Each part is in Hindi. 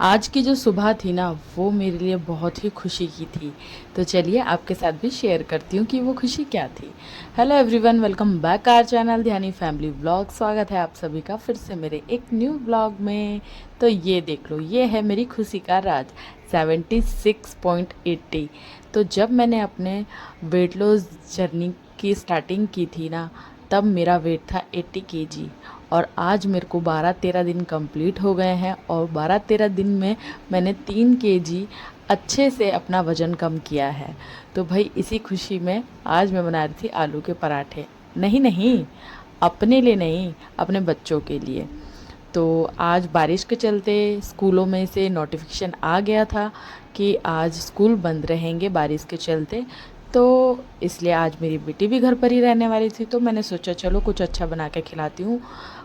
आज की जो सुबह थी ना वो मेरे लिए बहुत ही खुशी की थी। तो चलिए आपके साथ भी शेयर करती हूँ कि वो खुशी क्या थी। Hello everyone, welcome back our channel Dhyani family vlog. स्वागत है आप सभी का फिर से मेरे एक न्यू व्लॉग में। तो ये देख लो, ये है मेरी खुशी का राज 76.80। तो जब मैंने अपने वेट लॉस जर्नी की स्टार्टिंग की थी ना, तब मेरा वेट था 80 kg। और आज मेरे को 12-13 दिन कंप्लीट हो गए हैं और 12-13 दिन में मैंने 3 kg अच्छे से अपना वज़न कम किया है। तो भाई इसी खुशी में आज मैं बना रही थी आलू के पराठे। नहीं नहीं, अपने लिए नहीं, अपने बच्चों के लिए। तो आज बारिश के चलते स्कूलों में से नोटिफिकेशन आ गया था कि आज स्कूल बंद रहेंगे बारिश के चलते। तो इसलिए आज मेरी बेटी भी घर पर ही रहने वाली थी, तो मैंने सोचा चलो कुछ अच्छा बना के खिलाती हूँ।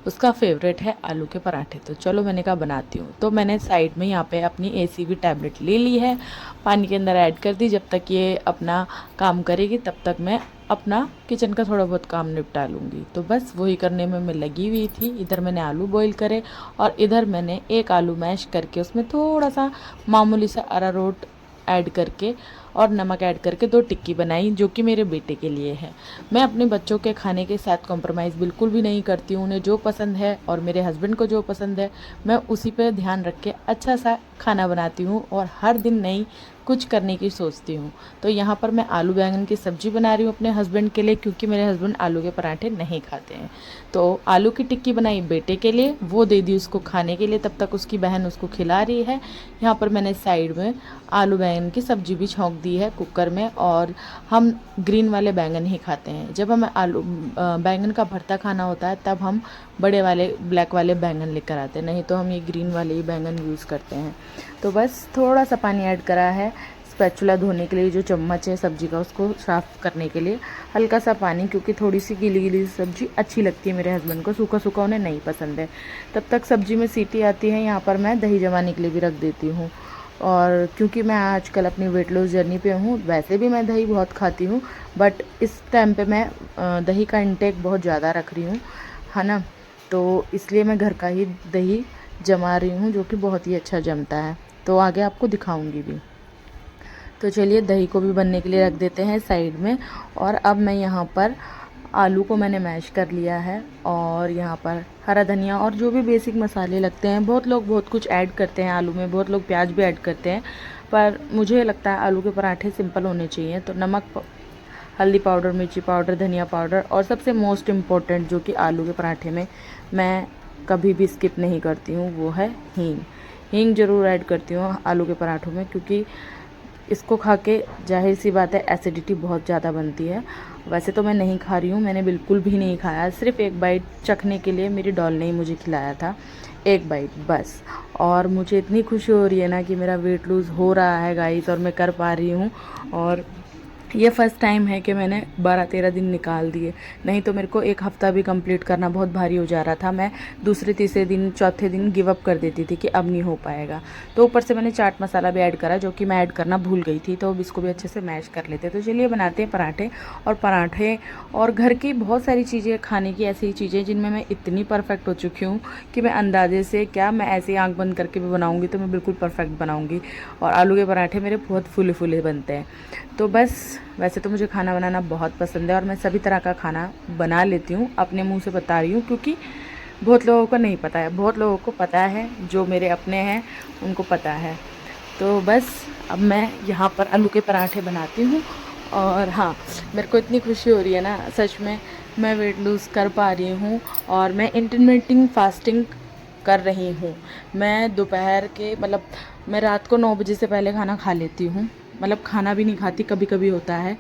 उसका फेवरेट है आलू के पराठे, तो चलो मैंने कहा बनाती हूँ। तो मैंने साइड में यहाँ पे अपनी ACV टैबलेट ले ली है, पानी के अंदर ऐड कर दी। जब तक ये अपना काम करेगी तब तक मैं अपना किचन का थोड़ा बहुत काम निपटा लूँगी। तो बस वही करने में मैं लगी हुई थी। इधर मैंने आलू बॉईल करे और इधर मैंने एक आलू मैश करके उसमें थोड़ा सा मामूली सा अरारोट ऐड करके और नमक ऐड करके 2 टिक्की बनाई, जो कि मेरे बेटे के लिए है। मैं अपने बच्चों के खाने के साथ कॉम्प्रोमाइज़ बिल्कुल भी नहीं करती हूँ। उन्हें जो पसंद है और मेरे हस्बैंड को जो पसंद है, मैं उसी पे ध्यान रख के अच्छा सा खाना बनाती हूँ और हर दिन नई कुछ करने की सोचती हूँ। तो यहाँ पर मैं आलू बैंगन की सब्ज़ी बना रही हूँ अपने हस्बैंड के लिए, क्योंकि मेरे हस्बैंड आलू के पराठे नहीं खाते हैं। तो आलू की टिक्की बनाई बेटे के लिए, वो दे दी उसको खाने के लिए, तब तक उसकी बहन उसको खिला रही है। यहाँ पर मैंने साइड में आलू बैंगन की सब्ज़ी भी छौंक दी है कुकर में। और हम ग्रीन वाले बैंगन ही खाते हैं। जब हमें आलू बैंगन का भरता खाना होता है तब हम बड़े वाले ब्लैक वाले बैंगन लेकर आते हैं, नहीं तो हम ये ग्रीन वाले ही बैंगन यूज़ करते हैं। तो बस थोड़ा सा पानी ऐड करा है स्पैचुला धोने के लिए, जो चम्मच है सब्ज़ी का उसको साफ़ करने के लिए हल्का सा पानी, क्योंकि थोड़ी सी गीली गीली सब्ज़ी अच्छी लगती है मेरे हस्बैंड को, सूखा सूखा उन्हें नहीं पसंद है। तब तक सब्ज़ी में सीटी आती है, यहाँ पर मैं दही जमाने के लिए भी रख देती हूँ। और क्योंकि मैं आजकल अपनी वेट लॉस जर्नी पे हूँ, वैसे भी मैं दही बहुत खाती हूँ, बट इस टाइम पे मैं दही का इंटेक बहुत ज़्यादा रख रही हूँ, है ना। तो इसलिए मैं घर का ही दही जमा रही हूँ, जो कि बहुत ही अच्छा जमता है। तो आगे आपको दिखाऊंगी भी। तो चलिए दही को भी बनने के लिए रख देते हैं साइड में। और अब मैं यहाँ पर आलू को मैंने मैश कर लिया है और यहाँ पर हरा धनिया और जो भी बेसिक मसाले लगते हैं, बहुत लोग बहुत कुछ ऐड करते हैं आलू में, बहुत लोग प्याज भी ऐड करते हैं, पर मुझे लगता है आलू के पराठे सिंपल होने चाहिए। तो नमक, हल्दी पाउडर, मिर्ची पाउडर, धनिया पाउडर और सबसे मोस्ट इम्पॉर्टेंट जो कि आलू के पराठे में मैं कभी भी स्किप नहीं करती हूँ, वो है हींग। हींग ज़रूर ऐड करती हूँ आलू के पराठों में, क्योंकि इसको खा के जाहिर सी बात है एसिडिटी बहुत ज़्यादा बनती है। वैसे तो मैं नहीं खा रही हूँ, मैंने बिल्कुल भी नहीं खाया, सिर्फ एक बाइट चखने के लिए मेरी डॉल ने ही मुझे खिलाया था, एक बाइट बस। और मुझे इतनी खुशी हो रही है ना कि मेरा वेट लूज़ हो रहा है गाइस, और मैं कर पा रही हूँ। और ये फ़र्स्ट टाइम है कि मैंने 12-13 दिन निकाल दिए, नहीं तो मेरे को एक हफ़्ता भी कंप्लीट करना बहुत भारी हो जा रहा था। मैं दूसरे तीसरे दिन चौथे दिन गिव अप कर देती थी कि अब नहीं हो पाएगा। तो ऊपर से मैंने चाट मसाला भी ऐड करा, जो कि मैं ऐड करना भूल गई थी। तो अब इसको भी अच्छे से मैश कर लेते हैं। तो चलिए बनाते हैं पराठे। और पराठे और घर की बहुत सारी चीज़ें, खाने की ऐसी चीज़ें जिनमें मैं इतनी परफेक्ट हो चुकी हूँ कि मैं अंदाजे से क्या, मैं ऐसे ही आँख बंद करके भी बनाऊँगी तो मैं बिल्कुल परफेक्ट बनाऊँगी। और आलू के पराठे मेरे बहुत फूले फूले बनते हैं। तो बस, वैसे तो मुझे खाना बनाना बहुत पसंद है और मैं सभी तरह का खाना बना लेती हूँ, अपने मुंह से बता रही हूँ, क्योंकि बहुत लोगों को नहीं पता है, बहुत लोगों को पता है, जो मेरे अपने हैं उनको पता है। तो बस अब मैं यहाँ पर आलू के पराठे बनाती हूँ। और हाँ, मेरे को इतनी खुशी हो रही है ना, सच में मैं वेट लूज़ कर पा रही हूँ और मैं इंटरमिटेंट फास्टिंग कर रही हूँ। मैं दोपहर के मतलब मैं रात को 9 बजे से पहले खाना खा लेती हूँ, मतलब खाना भी नहीं खाती, कभी कभी होता है,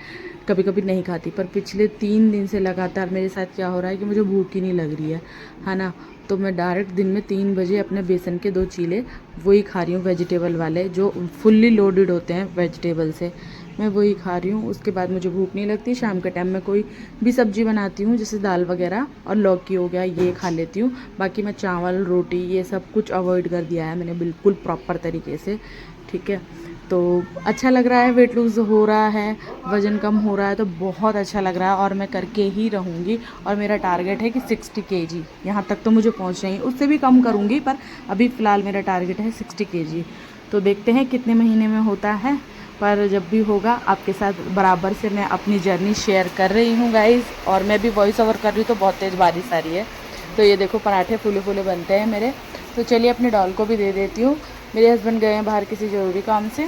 कभी कभी नहीं खाती। पर पिछले 3 दिन से लगातार मेरे साथ क्या हो रहा है कि मुझे भूख ही नहीं लग रही है ना। तो मैं डायरेक्ट दिन में 3 बजे अपने बेसन के 2 चीले वही खा रही हूँ, वेजिटेबल वाले, जो फुल्ली लोडेड होते हैं वेजिटेबल से, मैं वही खा रही हूँ। उसके बाद मुझे भूख नहीं लगती। शाम के टाइम में कोई भी सब्ज़ी बनाती हूँ, जैसे दाल वगैरह और लौकी हो गया, ये खा लेती हूँ। बाकी मैं चावल, रोटी, ये सब कुछ अवॉइड कर दिया है मैंने बिल्कुल प्रॉपर तरीके से, ठीक है। तो अच्छा लग रहा है, वेट लूज़ हो रहा है, वज़न कम हो रहा है, तो बहुत अच्छा लग रहा है और मैं करके ही रहूँगी। और मेरा टारगेट है कि 60 केजी, यहाँ तक तो मुझे पहुँचना ही, उससे भी कम करूँगी, पर अभी फ़िलहाल मेरा टारगेट है 60 केजी। तो देखते हैं कितने महीने में होता है, पर जब भी होगा आपके साथ बराबर से मैं अपनी जर्नी शेयर कर रही हूँ गाइज़। और मैं भी वॉइस ओवर कर रही हूँ तो बहुत तेज़ बारिश आ रही है। तो ये देखो पराठे फूले फूले बनते हैं मेरे। तो चलिए अपने डॉल को भी दे देती हूँ। मेरे हस्बैंड गए हैं बाहर किसी ज़रूरी काम से,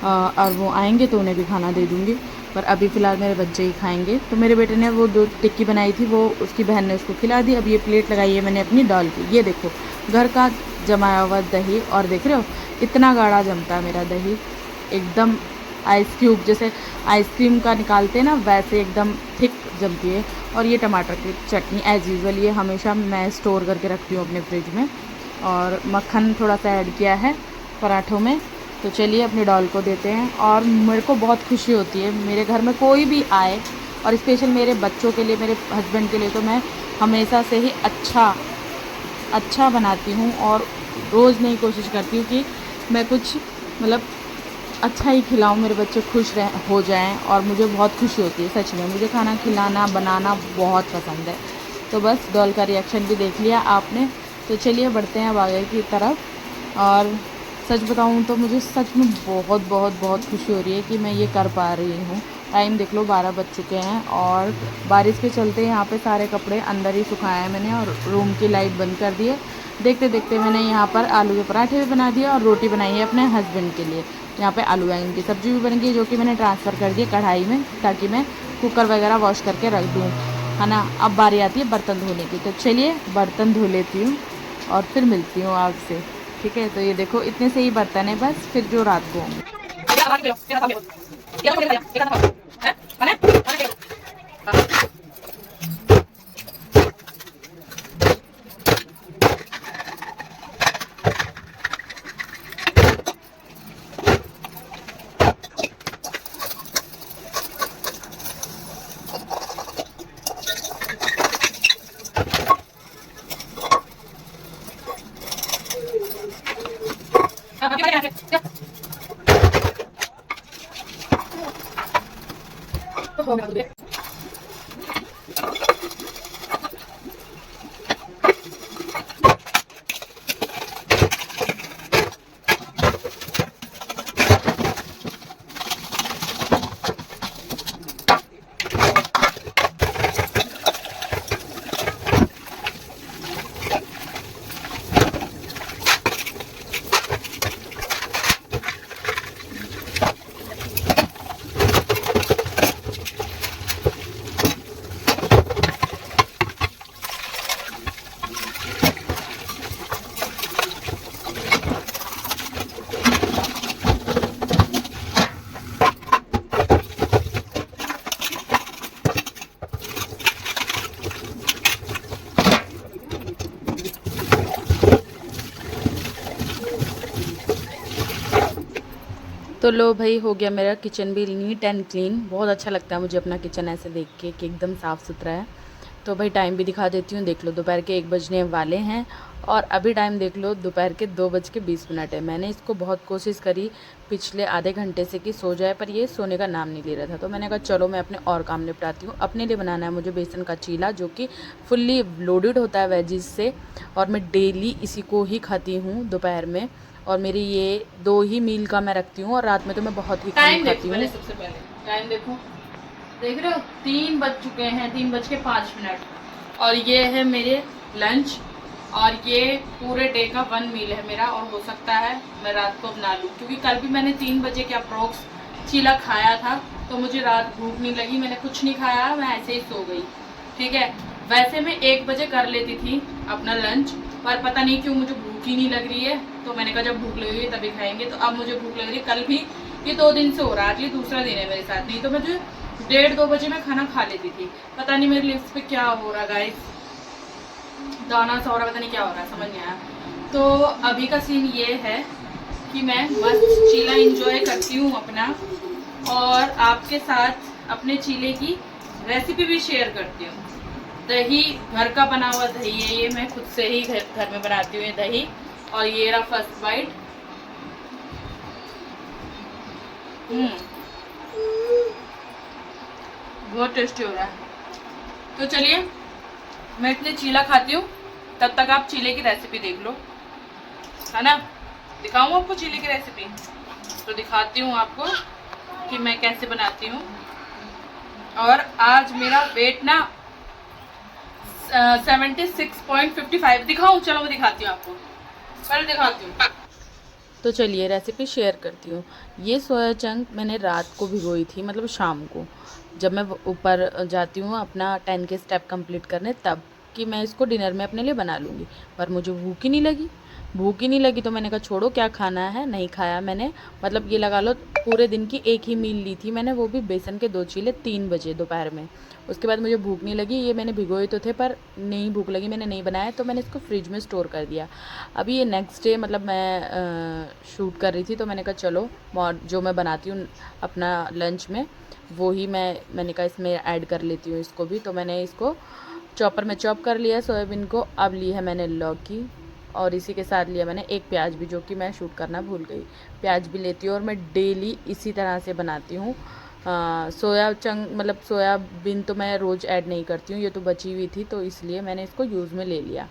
और वो आएंगे तो उन्हें भी खाना दे दूँगी, पर अभी फ़िलहाल मेरे बच्चे ही खाएंगे। तो मेरे बेटे ने वो 2 टिक्की बनाई थी, वो उसकी बहन ने उसको खिला दी। अब ये प्लेट लगाई है मैंने अपनी डॉल की। ये देखो घर का जमाया हुआ दही, और देख रहे हो इतना गाढ़ा जमता है मेरा दही, एकदम आइस क्यूब जैसे आइसक्रीम का निकालते हैं ना, वैसे एकदम थिक जमती है। और ये टमाटर की चटनी एज़ यूज़ुअल, ये हमेशा मैं स्टोर करके रखती हूँ अपने फ्रिज में। और मक्खन थोड़ा सा ऐड किया है पराठों में। तो चलिए अपने डॉल को देते हैं। और मेरे को बहुत खुशी होती है, मेरे घर में कोई भी आए, और स्पेशल मेरे बच्चों के लिए, मेरे हस्बैंड के लिए, तो मैं हमेशा से ही अच्छा बनाती हूँ। और रोज़ नहीं कोशिश करती हूँ कि मैं कुछ मतलब अच्छा ही खिलाऊँ, मेरे बच्चे खुश हो जाएं। और मुझे बहुत खुशी होती है सच में, मुझे खाना खिलाना बनाना बहुत पसंद है। तो बस डॉल का रिएक्शन भी देख लिया आपने। तो चलिए बढ़ते हैं अब आगे की तरफ। और सच बताऊँ तो मुझे सच में बहुत बहुत बहुत खुशी हो रही है कि मैं ये कर पा रही हूँ। टाइम देख लो 12 बज चुके हैं, और बारिश के चलते यहाँ पे सारे कपड़े अंदर ही सुखाए हैं मैंने, और रूम की लाइट बंद कर दी है। देखते देखते मैंने यहाँ पर आलू के पराठे भी बना दिए, और रोटी बनाई है अपने हस्बैंड के लिए। यहाँ पे आलू बैंगन की सब्ज़ी भी बन गई, जो कि मैंने ट्रांसफ़र कर दी कढ़ाई में, ताकि मैं कुकर वगैरह वॉश करके रख दूँ, है ना। अब बारी आती है बर्तन धोने की, तो चलिए बर्तन धो लेती हूँ और फिर मिलती हूँ आपसे, ठीक है। तो ये देखो इतने से ही बर्तन है बस, फिर जो रात को होंगे। तो लो भाई, हो गया मेरा किचन भी नीट एंड क्लीन। बहुत अच्छा लगता है मुझे अपना किचन ऐसे देख के कि एकदम साफ़ सुथरा है। तो भाई टाइम भी दिखा देती हूँ, देख लो दोपहर के 1 बजने वाले हैं, और अभी टाइम देख लो दोपहर के 2:20 है। मैंने इसको बहुत कोशिश करी पिछले आधे घंटे से कि सो जाए, पर ये सोने का नाम नहीं ले रहा था। तो मैंने कहा चलो मैं अपने और काम निपटाती हूँ। अपने लिए बनाना है मुझे बेसन का चीला, जो कि फुल्ली लोडेड होता है वेजिज़ से, और मैं डेली इसी को ही खाती हूँ दोपहर में। और मेरी ये 2 ही मील का मैं रखती हूँ, और रात में तो मैं बहुत ही कम खाती हूँ। सबसे पहले टाइम देखो, देख रहे हो 3 बज चुके हैं, 3:05, और ये है मेरे लंच। और ये पूरे डे का 1 मील है मेरा, और हो सकता है मैं रात को बना लूँ, क्योंकि कल भी मैंने 3 बजे के अप्रोक्स चीला खाया था, तो मुझे रात भूख नहीं लगी, मैंने कुछ नहीं खाया, मैं ऐसे ही सो गई, ठीक है। वैसे मैं 1 बजे कर लेती थी अपना लंच, पर पता नहीं क्यों मुझे भूख ही नहीं लग रही है, तो मैंने कहा जब भूख लगेगी तभी खाएंगे। तो अब मुझे भूख लग रही है, कल भी, ये 2 दिन से हो रहा है, आज ये दूसरा दिन है मेरे साथ। नहीं तो मुझे 1:30-2 बजे मैं खाना खा लेती थी। पता नहीं मेरे लिप्स पे क्या हो रहा गाइस, दाना सा हो रहा, पता नहीं क्या हो रहा है, समझ नहीं आया। तो अभी का सीन ये है कि मैं मस्त चीला इंजॉय करती हूँ अपना, और आपके साथ अपने चीले की रेसिपी भी शेयर करती हूँ। दही घर का बना हुआ दही है, ये मैं खुद से ही घर में बनाती हूँ ये दही। और ये रहा फर्स्ट बाइट, बहुत टेस्टी हो रहा है। तो चलिए मैं इतने चीला खाती हूँ, तब तक आप चीले की रेसिपी देख लो, है ना। दिखाऊँ आपको चीले की रेसिपी? तो दिखाती हूँ आपको कि मैं कैसे बनाती हूँ। और आज मेरा वेट ना 76.55 दिखाऊँ? चलो मैं दिखाती हूँ आपको, पहले दिखाती हूँ। तो चलिए रेसिपी शेयर करती हूँ। ये सोया चंक मैंने रात को भिगोई थी, मतलब शाम को जब मैं ऊपर जाती हूँ अपना 10 के स्टेप कंप्लीट करने, तब कि मैं इसको डिनर में अपने लिए बना लूँगी। पर मुझे भूख ही नहीं लगी तो मैंने कहा छोड़ो, क्या खाना है, नहीं खाया मैंने। मतलब ये लगा लो पूरे दिन की एक ही मील ली थी मैंने, वो भी बेसन के 2 चीले 3 बजे दोपहर में। उसके बाद मुझे भूख नहीं लगी। ये मैंने भिगोए तो थे पर नहीं भूख लगी, मैंने नहीं बनाया, तो मैंने इसको फ्रिज में स्टोर कर दिया। अभी ये नेक्स्ट डे मतलब मैं शूट कर रही थी, तो मैंने कहा चलो जो मैं बनाती हूँ अपना लंच में वो ही मैंने कहा इसमें ऐड कर लेती हूँ इसको भी। तो मैंने इसको चॉपर में चॉप कर लिया सोयाबीन को। अब ली है मैंने लौकी, और इसी के साथ लिया मैंने एक प्याज भी, जो कि मैं शूट करना भूल गई। प्याज भी लेती हूँ और मैं डेली इसी तरह से बनाती हूँ। सोया चंक मतलब सोयाबीन तो मैं रोज़ ऐड नहीं करती हूँ, ये तो बची हुई थी तो इसलिए मैंने इसको यूज़ में ले लिया।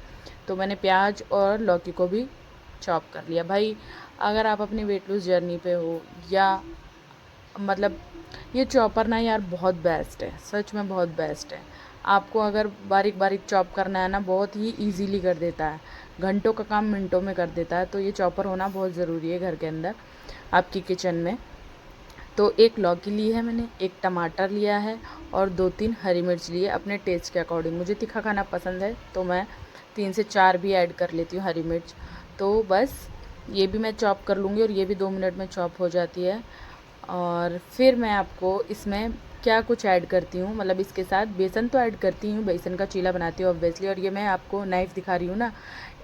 तो मैंने प्याज और लौकी को भी चॉप कर लिया। भाई अगर आप अपनी वेट लूज़ जर्नी पे हो, या मतलब ये चॉपर ना यार बहुत बेस्ट है, सच में बहुत बेस्ट है। आपको अगर बारीक बारीक चॉप करना है ना, बहुत ही इजीली कर देता है, घंटों का काम मिनटों में कर देता है। तो ये चॉपर होना बहुत ज़रूरी है घर के अंदर आपकी किचन में। तो एक लौकी ली है मैंने, एक टमाटर लिया है और 2-3 हरी मिर्च ली है अपने टेस्ट के अकॉर्डिंग। मुझे तीखा खाना पसंद है तो मैं 3 से 4 भी ऐड कर लेती हूँ हरी मिर्च। तो बस ये भी मैं चॉप कर लूँगी और ये भी 2 मिनट में चॉप हो जाती है। और फिर मैं आपको इसमें क्या कुछ ऐड करती हूँ, मतलब इसके साथ बेसन तो ऐड करती हूँ, बेसन का चीला बनाती हूँ ऑब्वियसली। और ये मैं आपको नाइफ़ दिखा रही हूँ ना,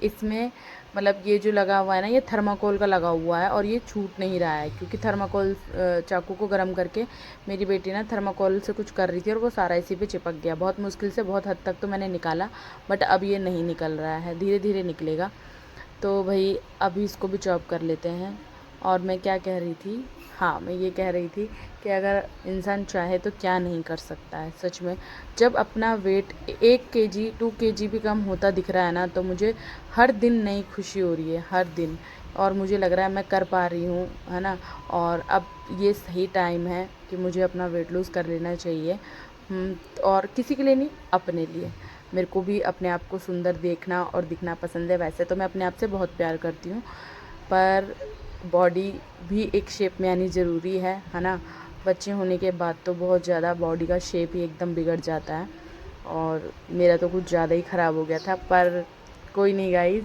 इसमें मतलब ये जो लगा हुआ है ना, ये थर्माकोल का लगा हुआ है और ये छूट नहीं रहा है, क्योंकि थर्माकोल चाकू को गर्म करके मेरी बेटी ना थर्माकोल से कुछ कर रही थी और वो सारा इसी पे चिपक गया। बहुत मुश्किल से बहुत हद तक तो मैंने निकाला, बट अब ये नहीं निकल रहा है, धीरे धीरे निकलेगा। तो भाई अभी इसको भी चॉप कर लेते हैं। और मैं क्या कह रही थी, हाँ मैं ये कह रही थी कि अगर इंसान चाहे तो क्या नहीं कर सकता है सच में। जब अपना वेट 1 केजी 2 केजी भी कम होता दिख रहा है ना, तो मुझे हर दिन नई खुशी हो रही है, हर दिन। और मुझे लग रहा है मैं कर पा रही हूँ, है ना। और अब ये सही टाइम है कि मुझे अपना वेट लूज़ कर लेना चाहिए। और किसी के लिए नहीं, अपने लिए। मेरे को भी अपने आप को सुंदर देखना और दिखना पसंद है। वैसे तो मैं अपने आप से बहुत प्यार करती हूँ, पर बॉडी भी एक शेप में आनी ज़रूरी है ना। बच्चे होने के बाद तो बहुत ज़्यादा बॉडी का शेप ही एकदम बिगड़ जाता है, और मेरा तो कुछ ज़्यादा ही ख़राब हो गया था। पर कोई नहीं गाइज़,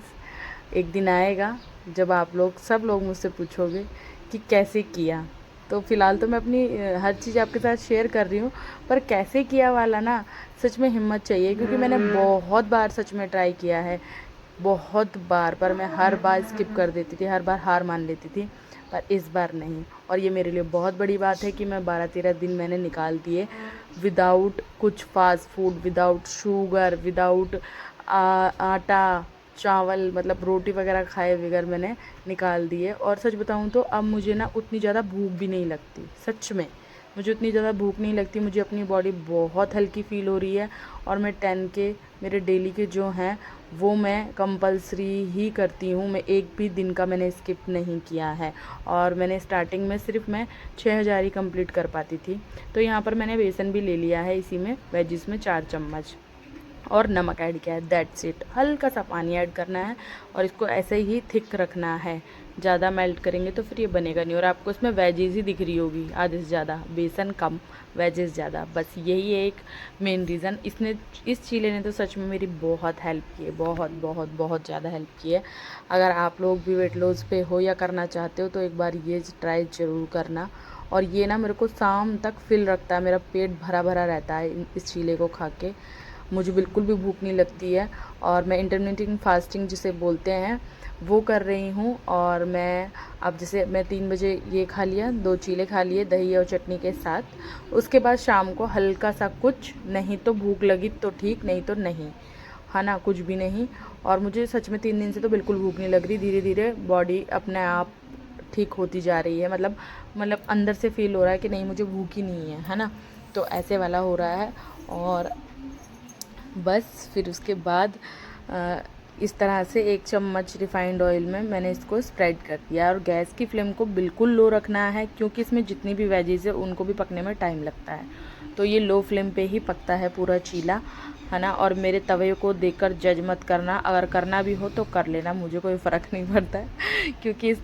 एक दिन आएगा जब आप लोग सब लोग मुझसे पूछोगे कि कैसे किया। तो फ़िलहाल तो मैं अपनी हर चीज़ आपके साथ शेयर कर रही हूँ, पर कैसे किया वाला ना सच में हिम्मत चाहिए, क्योंकि मैंने बहुत बार सच में ट्राई किया है, बहुत बार, पर मैं हर बार स्किप कर देती थी, हर बार हार मान लेती थी, पर इस बार नहीं। और ये मेरे लिए बहुत बड़ी बात है कि मैं 12-13 दिन मैंने निकाल दिए विदाउट कुछ fast food, without sugar, without आटा चावल, मतलब रोटी वगैरह खाए बगैर मैंने निकाल दिए। और सच बताऊँ तो अब मुझे ना उतनी ज़्यादा भूख भी नहीं लगती, सच में मुझे उतनी ज़्यादा भूख नहीं लगती। मुझे अपनी बॉडी बहुत हल्की फ़ील हो रही है। और मैं 10 के मेरे डेली के जो हैं वो मैं कंपलसरी ही करती हूँ। मैं एक भी दिन का मैंने स्किप नहीं किया है। और मैंने स्टार्टिंग में सिर्फ मैं 6000 ही कंप्लीट कर पाती थी। तो यहाँ पर मैंने बेसन भी ले लिया है, इसी में वेजिस में 4 चम्मच, और नमक ऐड किया है, दैट्स इट। हल्का सा पानी ऐड करना है और इसको ऐसे ही थिक रखना है। ज़्यादा मेल्ट करेंगे तो फिर ये बनेगा नहीं। और आपको इसमें वेजेस ही दिख रही होगी आधे से ज़्यादा, बेसन कम वेजेस ज़्यादा, बस यही है एक मेन रीज़न। इस चीले ने तो सच में मेरी बहुत हेल्प की है, बहुत बहुत बहुत ज़्यादा हेल्प की है। अगर आप लोग भी वेट लॉस पे हो या करना चाहते हो तो एक बार ये ट्राई ज़रूर करना। और ये ना मेरे को शाम तक फिल रखता है, मेरा पेट भरा भरा रहता है इस चीले को खा के। मुझे बिल्कुल भी भूख नहीं लगती है। और मैं इंटरमिटेंट फास्टिंग जिसे बोलते हैं वो कर रही हूँ। और मैं अब जैसे मैं 3 बजे ये खा लिया, 2 चीले खा लिए दही और चटनी के साथ। उसके बाद शाम को हल्का सा कुछ, नहीं तो भूख लगी तो ठीक, नहीं तो नहीं, है ना, कुछ भी नहीं। और मुझे सच में 3 दिन से तो बिल्कुल भूख नहीं लग रही। धीरे धीरे बॉडी अपने आप ठीक होती जा रही है, मतलब अंदर से फील हो रहा है कि नहीं मुझे भूख ही नहीं है ना, तो ऐसे वाला हो रहा है। और बस फिर उसके बाद इस तरह से 1 चम्मच रिफ़ाइंड ऑयल में मैंने इसको स्प्रेड कर दिया। और गैस की फ्लेम को बिल्कुल लो रखना है, क्योंकि इसमें जितनी भी वेजीज़ है उनको भी पकने में टाइम लगता है, तो ये लो फ्लेम पे ही पकता है पूरा चीला, है ना। और मेरे तवे को देखकर जज मत करना, अगर करना भी हो तो कर लेना, मुझे कोई फ़र्क नहीं पड़ता है क्योंकि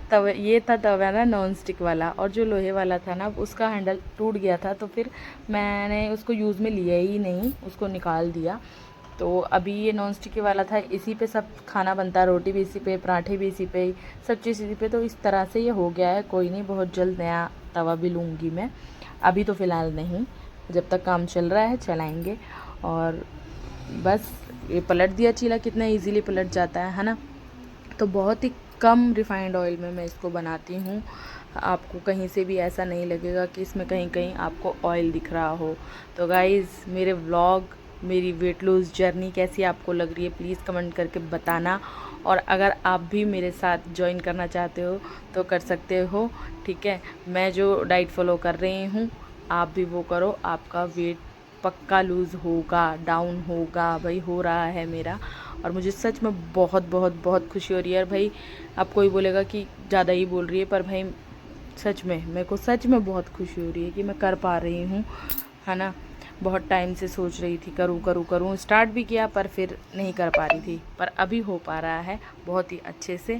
ये था तवा ना नॉन स्टिक वाला, और जो लोहे वाला था ना उसका हैंडल टूट गया था, तो फिर मैंने उसको यूज़ में लिया ही नहीं, उसको निकाल दिया। तो अभी ये नॉन स्टिक वाला था, इसी पे सब खाना बनता है, रोटी भी इसी पे, पराठे भी इसी पे, सब चीज़ इसी पे। तो इस तरह से ये हो गया है। कोई नहीं, बहुत जल्द नया तवा भी लूँगी मैं, अभी तो फ़िलहाल नहीं, जब तक काम चल रहा है चलाएंगे। और बस ये पलट दिया चीला, कितना इजीली पलट जाता है ना। तो बहुत ही कम रिफ़ाइंड ऑयल में मैं इसको बनाती हूँ, आपको कहीं से भी ऐसा नहीं लगेगा कि इसमें कहीं कहीं आपको ऑयल दिख रहा हो। तो गाइज़, मेरे व्लॉग, मेरी वेट लूज़ जर्नी कैसी आपको लग रही है, प्लीज़ कमेंट करके बताना। और अगर आप भी मेरे साथ ज्वाइन करना चाहते हो तो कर सकते हो, ठीक है। मैं जो डाइट फॉलो कर रही हूँ आप भी वो करो, आपका वेट पक्का लूज़ होगा, डाउन होगा, भाई हो रहा है मेरा। और मुझे सच में बहुत बहुत बहुत खुशी हो रही है। और भाई अब कोई बोलेगा कि ज़्यादा ही बोल रही है, पर भाई सच में मेरे को सच में बहुत खुशी हो रही है कि मैं कर पा रही हूँ, है ना। बहुत टाइम से सोच रही थी करूँ करूँ करूँ, स्टार्ट भी किया पर फिर नहीं कर पा रही थी, पर अभी हो पा रहा है बहुत ही अच्छे से।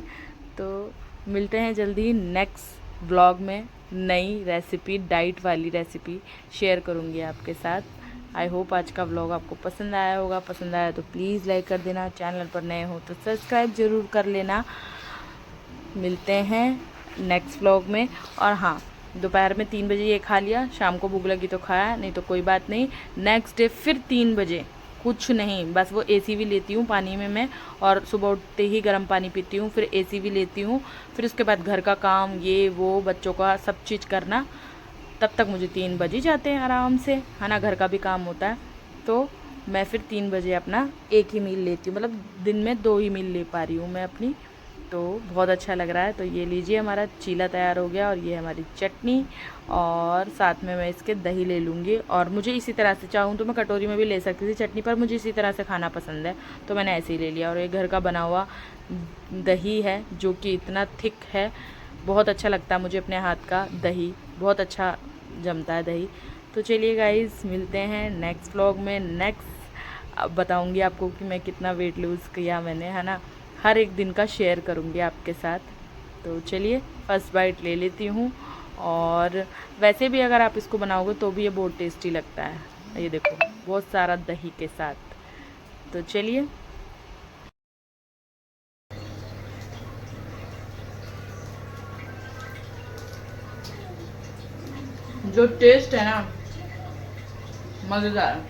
तो मिलते हैं जल्दी नेक्स्ट ब्लॉग में, नई रेसिपी, डाइट वाली रेसिपी शेयर करूँगी आपके साथ। आई होप आज का व्लॉग आपको पसंद आया होगा, पसंद आया तो प्लीज़ लाइक कर देना, चैनल पर नए हो तो सब्सक्राइब ज़रूर कर लेना। मिलते हैं नेक्स्ट व्लॉग में। और हाँ, दोपहर में 3 बजे ये खा लिया, शाम को भूख लगी तो खाया, नहीं तो कोई बात नहीं। नेक्स्ट डे फिर 3 बजे कुछ नहीं, बस वो एसी भी लेती हूँ पानी में मैं, और सुबह उठते ही गर्म पानी पीती हूँ, फिर एसी भी लेती हूँ, फिर उसके बाद घर का काम, ये वो बच्चों का सब चीज़ करना, तब तक मुझे 3 बज ही जाते हैं आराम से, है ना। घर का भी काम होता है, तो मैं फिर 3 बजे अपना एक ही मील लेती हूँ, मतलब दिन में 2 ही मील ले पा रही हूँ मैं अपनी। तो बहुत अच्छा लग रहा है। तो ये लीजिए, हमारा चीला तैयार हो गया, और ये हमारी चटनी, और साथ में मैं इसके दही ले लूँगी। और मुझे इसी तरह से, चाहूँ तो मैं कटोरी में भी ले सकती थी चटनी, पर मुझे इसी तरह से खाना पसंद है तो मैंने ऐसे ही ले लिया। और ये घर का बना हुआ दही है, जो कि इतना थिक है, बहुत अच्छा लगता है मुझे अपने हाथ का दही, बहुत अच्छा जमता है दही। तो चलिए गाइज़, मिलते हैं नेक्स्ट व्लॉग में। अब बताऊँगी आपको कि मैं कितना वेट लूज़ किया मैंने, है ना। हर एक दिन का शेयर करूँगी आपके साथ। तो चलिए, फर्स्ट बाइट ले लेती हूँ। और वैसे भी अगर आप इसको बनाओगे तो भी ये बहुत टेस्टी लगता है, ये देखो बहुत सारा दही के साथ। तो चलिए, जो टेस्ट है ना, मज़ेदार,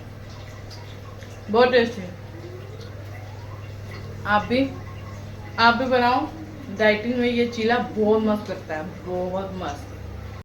बहुत टेस्टी। आप भी बनाओ, डाइटिंग में ये चीला बहुत मस्त लगता है, बहुत मस्त।